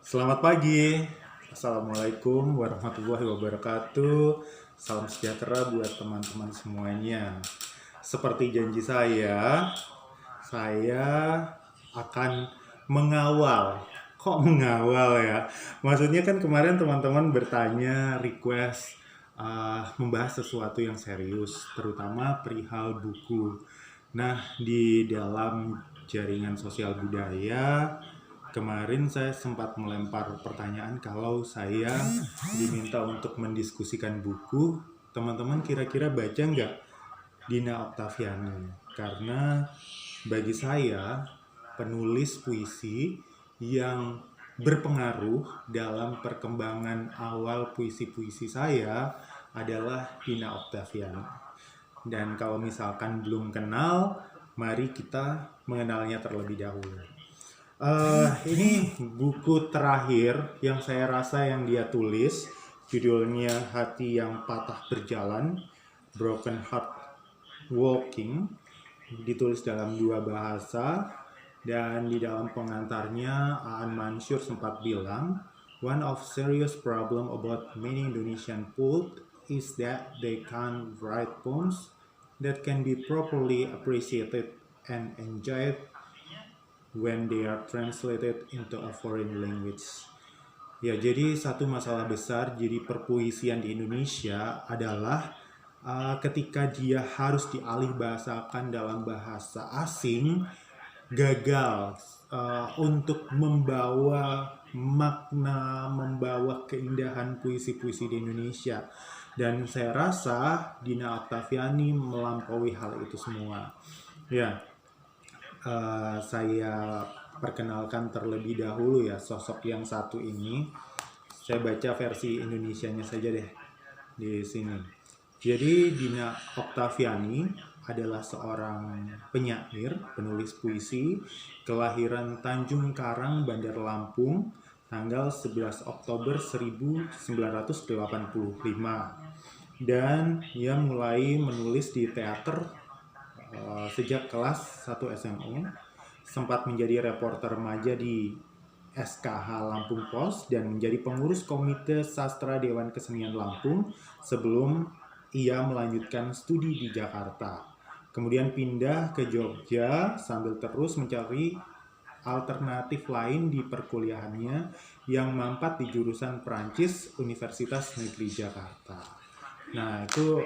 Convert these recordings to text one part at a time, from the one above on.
Selamat pagi. Assalamualaikum warahmatullahi wabarakatuh. Salam sejahtera buat teman-teman semuanya. Seperti janji saya akan mengawal. Kok mengawal ya? Maksudnya kan kemarin teman-teman bertanya, request membahas sesuatu yang serius, terutama perihal buku. Nah, di dalam jaringan sosial budaya, kemarin saya sempat melempar pertanyaan kalau saya diminta untuk mendiskusikan buku, teman-teman kira-kira baca nggak Dina Oktaviani? Karena bagi saya, penulis puisi yang berpengaruh dalam perkembangan awal puisi-puisi saya adalah Dina Oktaviani. Dan kalau misalkan belum kenal, mari kita mengenalnya terlebih dahulu. Ini buku terakhir yang saya rasa yang dia tulis, judulnya Hati yang Patah Berjalan, Broken Heart Walking, ditulis dalam 2 bahasa, dan di dalam pengantarnya Aan Mansur sempat bilang, one of serious problem about many Indonesian poets is that they can't write poems that can be properly appreciated and enjoyed when they are translated into a foreign language. Ya, jadi satu masalah besar jadi perpuisian di Indonesia adalah ketika dia harus dialih bahasakan dalam bahasa asing, gagal untuk membawa makna, membawa keindahan puisi-puisi di Indonesia. Dan saya rasa Dina Oktaviani melampaui hal itu semua. Ya, saya perkenalkan terlebih dahulu ya sosok yang satu ini. Saya baca versi Indonesianya saja deh di sini. Jadi Dina Oktaviani adalah seorang penyair, penulis puisi, kelahiran Tanjung Karang, Bandar Lampung, tanggal 11 Oktober 1985. Dan ia mulai menulis di teater sejak kelas 1 SMA, sempat menjadi reporter remaja di SKH Lampung Pos dan menjadi pengurus Komite Sastra Dewan Kesenian Lampung sebelum ia melanjutkan studi di Jakarta. Kemudian pindah ke Jogja sambil terus mencari alternatif lain di perkuliahannya yang mampat di jurusan Perancis Universitas Negeri Jakarta. Nah, itu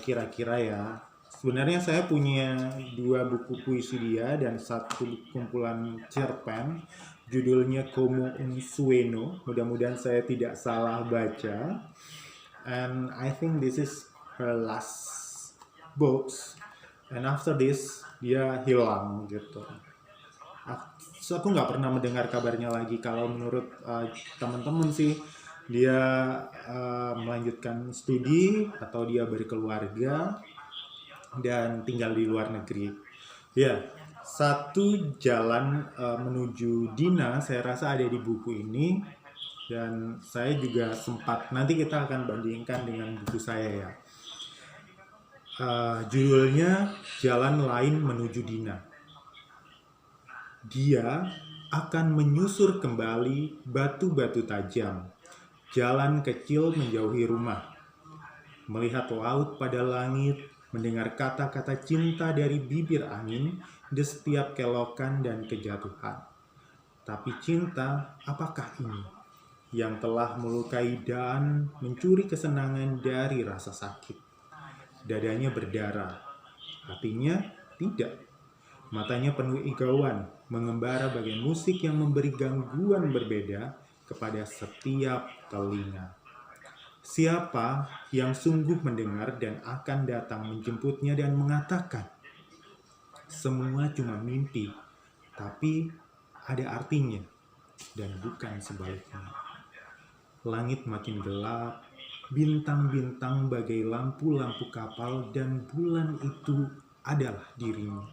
kira-kira ya. Sebenarnya saya punya 2 buku puisi dia dan 1 kumpulan cerpen, judulnya Como un Sueño. Mudah-mudahan saya tidak salah baca. And I think this is her last books. And after this, dia hilang gitu. So, aku nggak pernah mendengar kabarnya lagi. Kalau menurut teman-teman sih, dia melanjutkan studi atau dia berkeluarga dan tinggal di luar negeri. Ya, satu jalan menuju Dina saya rasa ada di buku ini, dan saya juga sempat, nanti kita akan bandingkan dengan buku saya ya. Judulnya Jalan Lain Menuju Dina. Dia akan menyusur kembali batu-batu tajam, jalan kecil menjauhi rumah, melihat laut pada langit, mendengar kata-kata cinta dari bibir angin di setiap kelokan dan kejatuhan. Tapi cinta, apakah ini? Yang telah melukai dan mencuri kesenangan dari rasa sakit. Dadanya berdarah, hatinya tidak. Matanya penuh igauan, mengembara bagai musik yang memberi gangguan berbeda kepada setiap telinga. Siapa yang sungguh mendengar dan akan datang menjemputnya dan mengatakan, semua cuma mimpi, tapi ada artinya dan bukan sebaliknya. Langit makin gelap, bintang-bintang bagai lampu-lampu kapal dan bulan itu adalah dirimu.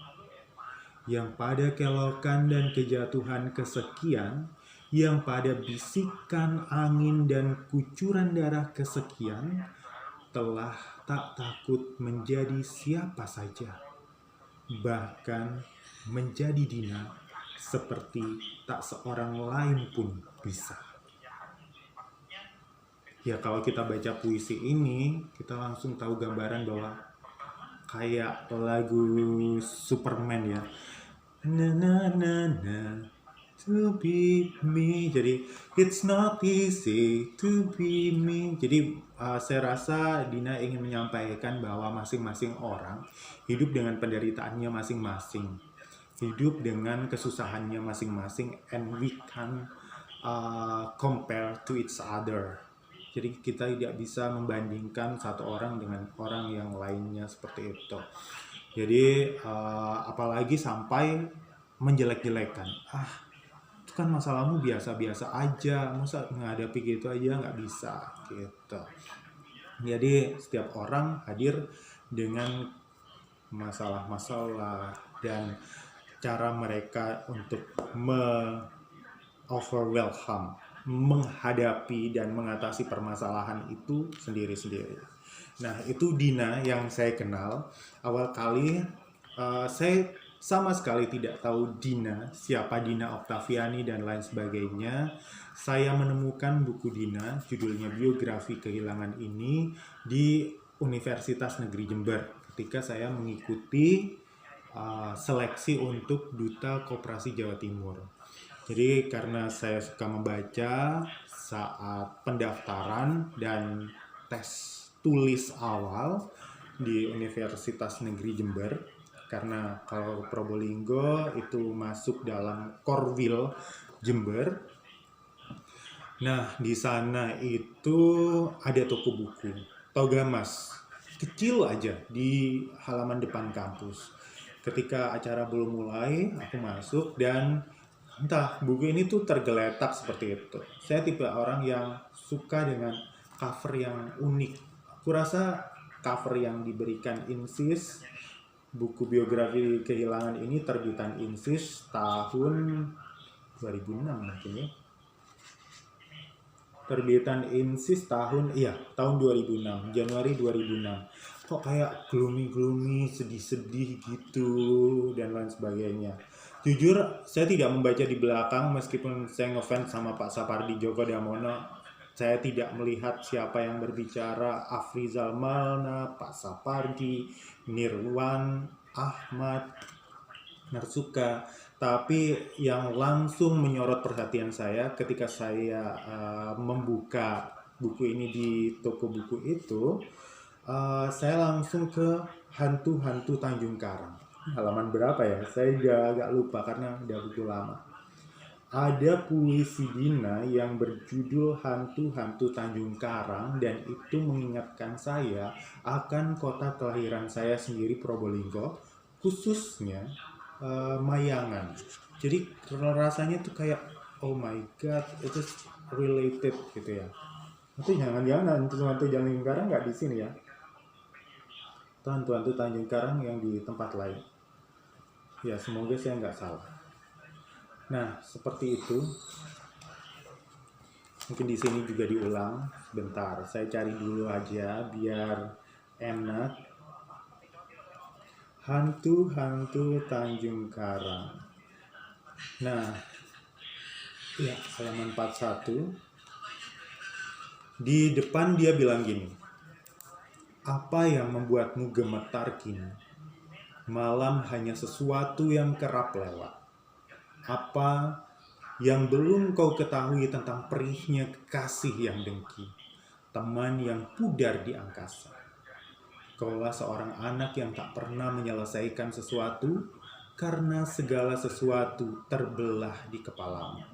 Yang pada kelokan dan kejatuhan kesekian, yang pada bisikan angin dan kucuran darah kesekian, telah tak takut menjadi siapa saja, bahkan menjadi Dina seperti tak seorang lain pun bisa. Ya kalau kita baca puisi ini, kita langsung tahu gambaran bahwa kayak lagu Superman ya. Na na na na to be me. Jadi it's not easy to be me. Jadi saya rasa Dina ingin menyampaikan bahwa masing-masing orang hidup dengan penderitaannya masing-masing, hidup dengan kesusahannya masing-masing, and we can compare to each other. Jadi kita tidak bisa membandingkan satu orang dengan orang yang lainnya seperti itu. Jadi apalagi sampai menjelek-jelekan. Itu kan masalahmu biasa-biasa aja, masa menghadapi gitu aja nggak bisa gitu. Jadi setiap orang hadir dengan masalah-masalah dan cara mereka untuk overwhelm, menghadapi dan mengatasi permasalahan itu sendiri-sendiri. Nah, itu Dina yang saya kenal. Awal kali saya sama sekali tidak tahu Dina, siapa Dina Oktaviani dan lain sebagainya. Saya menemukan buku Dina, judulnya Biografi Kehilangan ini, di Universitas Negeri Jember ketika saya mengikuti seleksi untuk Duta Koperasi Jawa Timur. Jadi karena saya suka membaca saat pendaftaran dan tes tulis awal di Universitas Negeri Jember, karena kalau Probolinggo itu masuk dalam Korwil Jember. Nah, di sana itu ada toko buku, Toga Mas, kecil aja di halaman depan kampus. Ketika acara belum mulai, aku masuk dan entah, buku ini tuh tergeletak seperti itu. Saya tipe orang yang suka dengan cover yang unik. Aku rasa cover yang diberikan Insis, buku Biografi Kehilangan ini terbitan Insis tahun 2006 mungkin ya. Terbitan Insis tahun 2006, Januari 2006. Kok kayak gloomy, sedih-sedih gitu dan lain sebagainya. Jujur, saya tidak membaca di belakang meskipun saya ngefans sama Pak Sapardi Djoko Damono. Saya tidak melihat siapa yang berbicara, Afrizal Malna, Pak Sapardi, Nirwan, Ahmad, Narsuka. Tapi yang langsung menyorot perhatian saya ketika saya membuka buku ini di toko buku itu, saya langsung ke Hantu-Hantu Tanjung Karang. Halaman berapa ya? Saya juga agak lupa karena udah buku lama. Ada puisi Dina yang berjudul Hantu-Hantu Tanjung Karang, dan itu mengingatkan saya akan kota kelahiran saya sendiri, Probolinggo, khususnya Mayangan. Jadi rasanya tuh kayak oh my god, itu related gitu ya. Itu jangan-jangan Hantu-Hantu Tanjung Karang nggak di sini ya? Hantu-Hantu Tanjung Karang yang di tempat lain. Ya, semoga saya nggak salah. Nah, seperti itu. Mungkin di sini juga diulang. Bentar, saya cari dulu aja biar enak. Hantu-Hantu Tanjung Karang. Nah, ya, halaman 41. Di depan dia bilang gini. Apa yang membuatmu gemetar kini? Malam hanya sesuatu yang kerap lewat. Apa yang belum kau ketahui tentang perihnya kekasih yang dengki, teman yang pudar di angkasa. Kaulah seorang anak yang tak pernah menyelesaikan sesuatu karena segala sesuatu terbelah di kepalamu.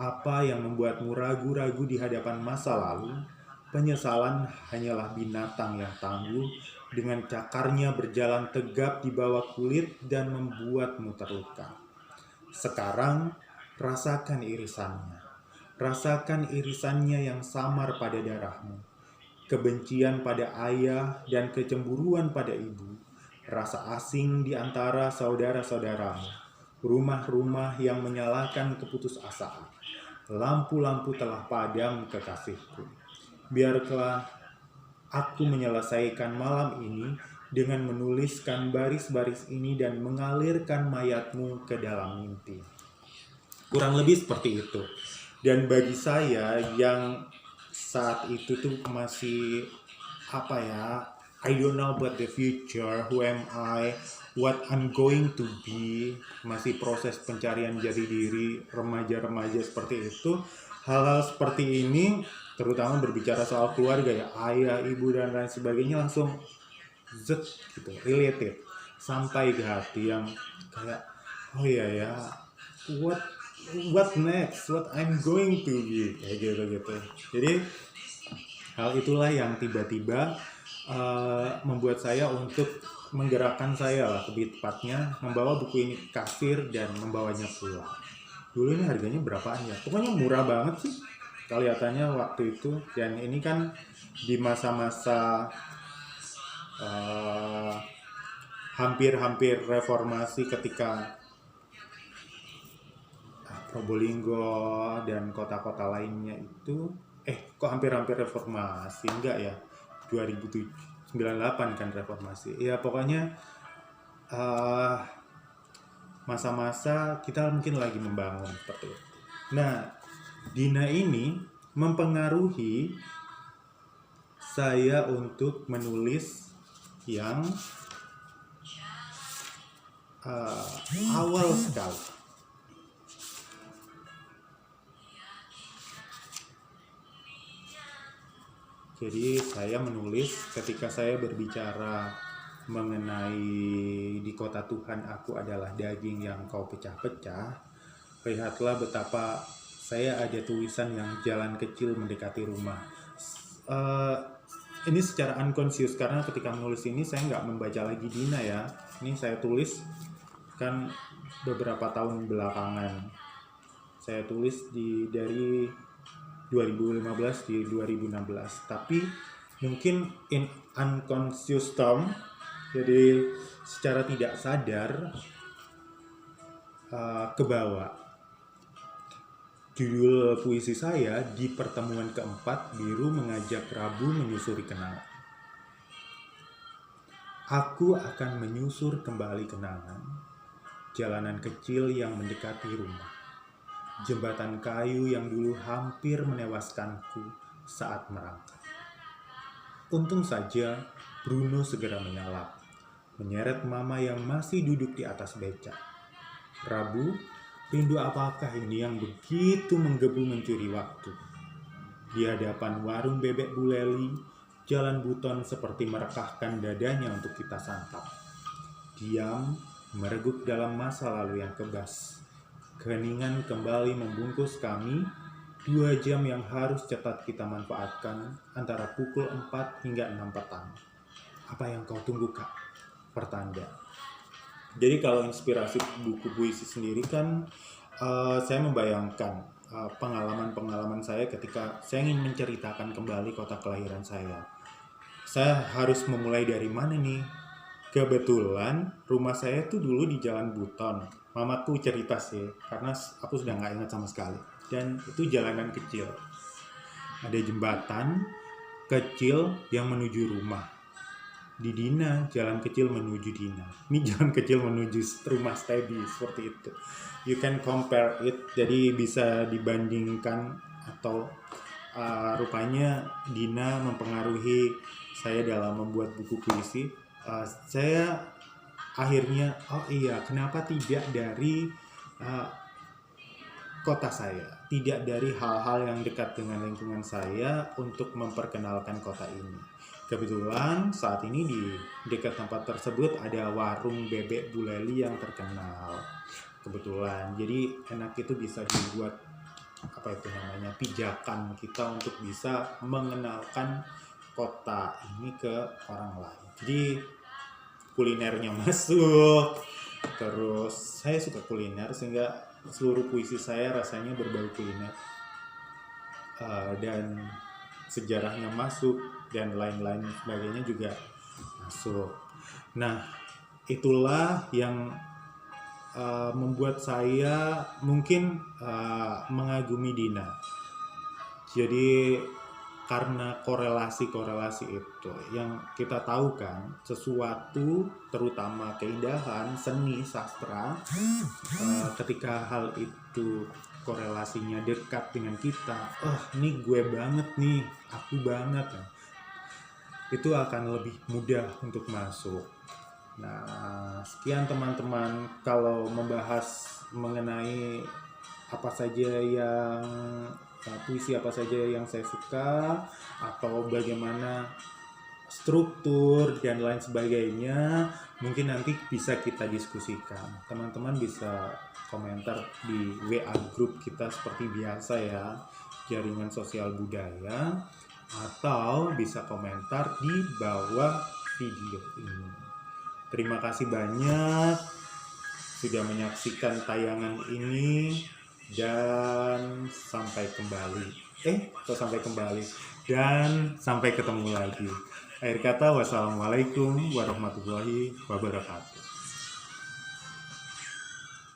Apa yang membuatmu ragu-ragu di hadapan masa lalu? Penyesalan hanyalah binatang yang tangguh, dengan cakarnya berjalan tegap di bawah kulit dan membuatmu terluka. Sekarang, rasakan irisannya. Rasakan irisannya yang samar pada darahmu. Kebencian pada ayah dan kecemburuan pada ibu. Rasa asing di antara saudara-saudaramu. Rumah-rumah yang menyalakan keputusasaan. Lampu-lampu telah padam kekasihku. Biarlah aku menyelesaikan malam ini dengan menuliskan baris-baris ini dan mengalirkan mayatmu ke dalam mimpi. Kurang lebih seperti itu. Dan bagi saya yang saat itu tuh masih apa ya, I don't know about the future, who am I, what I'm going to be, masih proses pencarian jati diri remaja-remaja seperti itu. Hal-hal seperti ini, terutama berbicara soal keluarga ya, ayah, ibu dan lain sebagainya, langsung zet gitu, related sampai ke hati yang kayak oh iya ya, what what next, what I'm going to be, kayak gitu. Jadi hal itulah yang tiba-tiba membuat saya untuk menggerakkan saya lah, lebih tepatnya membawa buku ini ke kasir dan membawanya pulang. Dulu ini harganya berapaan ya? Pokoknya murah banget sih kelihatannya waktu itu. Dan ini kan di masa-masa hampir-hampir reformasi, ketika Probolinggo dan kota-kota lainnya itu kok hampir-hampir reformasi, enggak ya, 2098 kan reformasi ya, pokoknya masa-masa kita mungkin lagi membangun seperti itu. Nah, Dina ini mempengaruhi saya untuk menulis yang awal sekali. Jadi saya menulis ketika saya berbicara mengenai di kota Tuhan aku adalah daging yang kau pecah-pecah. Lihatlah betapa saya ada tulisan yang jalan kecil mendekati rumah. Ini secara unconscious karena ketika menulis ini saya nggak membaca lagi Dina ya. Ini saya tulis kan beberapa tahun belakangan. Saya tulis dari 2015 di 2016, tapi mungkin in unconscious term, jadi secara tidak sadar kebawa. Judul puisi saya di pertemuan keempat, biru mengajak Rabu menyusuri kenangan. Aku akan menyusur kembali kenangan, jalanan kecil yang mendekati rumah, jembatan kayu yang dulu hampir menewaskanku saat merangkak. Untung saja Bruno segera menyalap, menyeret Mama yang masih duduk di atas becak. Rabu, rindu apakah ini yang begitu menggebu mencuri waktu? Di hadapan warung bebek Bu Leli, jalan buton seperti merekahkan dadanya untuk kita santap. Diam, mereguk dalam masa lalu yang kebas. Keheningan kembali membungkus kami, 2 jam yang harus cepat kita manfaatkan antara pukul 4 hingga 6 petang. Apa yang kau tunggu, Kak? Pertanda. Jadi kalau inspirasi buku puisi sendiri kan saya membayangkan pengalaman-pengalaman saya ketika saya ingin menceritakan kembali kota kelahiran saya. Saya harus memulai dari mana nih? Kebetulan rumah saya tuh dulu di Jalan Buton. Mamaku cerita sih, karena aku sudah nggak ingat sama sekali. Dan itu jalanan kecil. Ada jembatan kecil yang menuju rumah. Di Dina, jalan kecil menuju Dina. Ini jalan kecil menuju rumah Stebi, seperti itu. You can compare it, jadi bisa dibandingkan atau rupanya Dina mempengaruhi saya dalam membuat buku puisi. Saya akhirnya, oh iya, kenapa tidak dari kota saya, tidak dari hal-hal yang dekat dengan lingkungan saya untuk memperkenalkan kota ini. Kebetulan saat ini di dekat tempat tersebut ada warung bebek Bu Leli yang terkenal. Kebetulan, jadi enak itu bisa dibuat pijakan kita untuk bisa mengenalkan kota ini ke orang lain. Jadi kulinernya masuk, terus saya suka kuliner sehingga seluruh puisi saya rasanya berbau kuliner, dan sejarahnya masuk dan lain-lain sebagainya juga masuk. Nah, itulah yang membuat saya mungkin mengagumi Dina. Jadi karena korelasi-korelasi itu yang kita tahu kan, sesuatu terutama keindahan, seni, sastra, ketika hal itu korelasinya dekat dengan kita, ini gue banget nih, aku banget ya, itu akan lebih mudah untuk masuk. Nah, sekian teman-teman, kalau membahas mengenai apa saja yang puisi apa saja yang saya suka, atau bagaimana struktur dan lain sebagainya, mungkin nanti bisa kita diskusikan. Teman-teman bisa komentar di WA grup kita seperti biasa ya, Jaringan Sosial Budaya, atau bisa komentar di bawah video ini. Terima kasih banyak sudah menyaksikan tayangan ini, dan sampai kembali. Dan sampai ketemu lagi. Akhir kata, wassalamualaikum warahmatullahi wabarakatuh.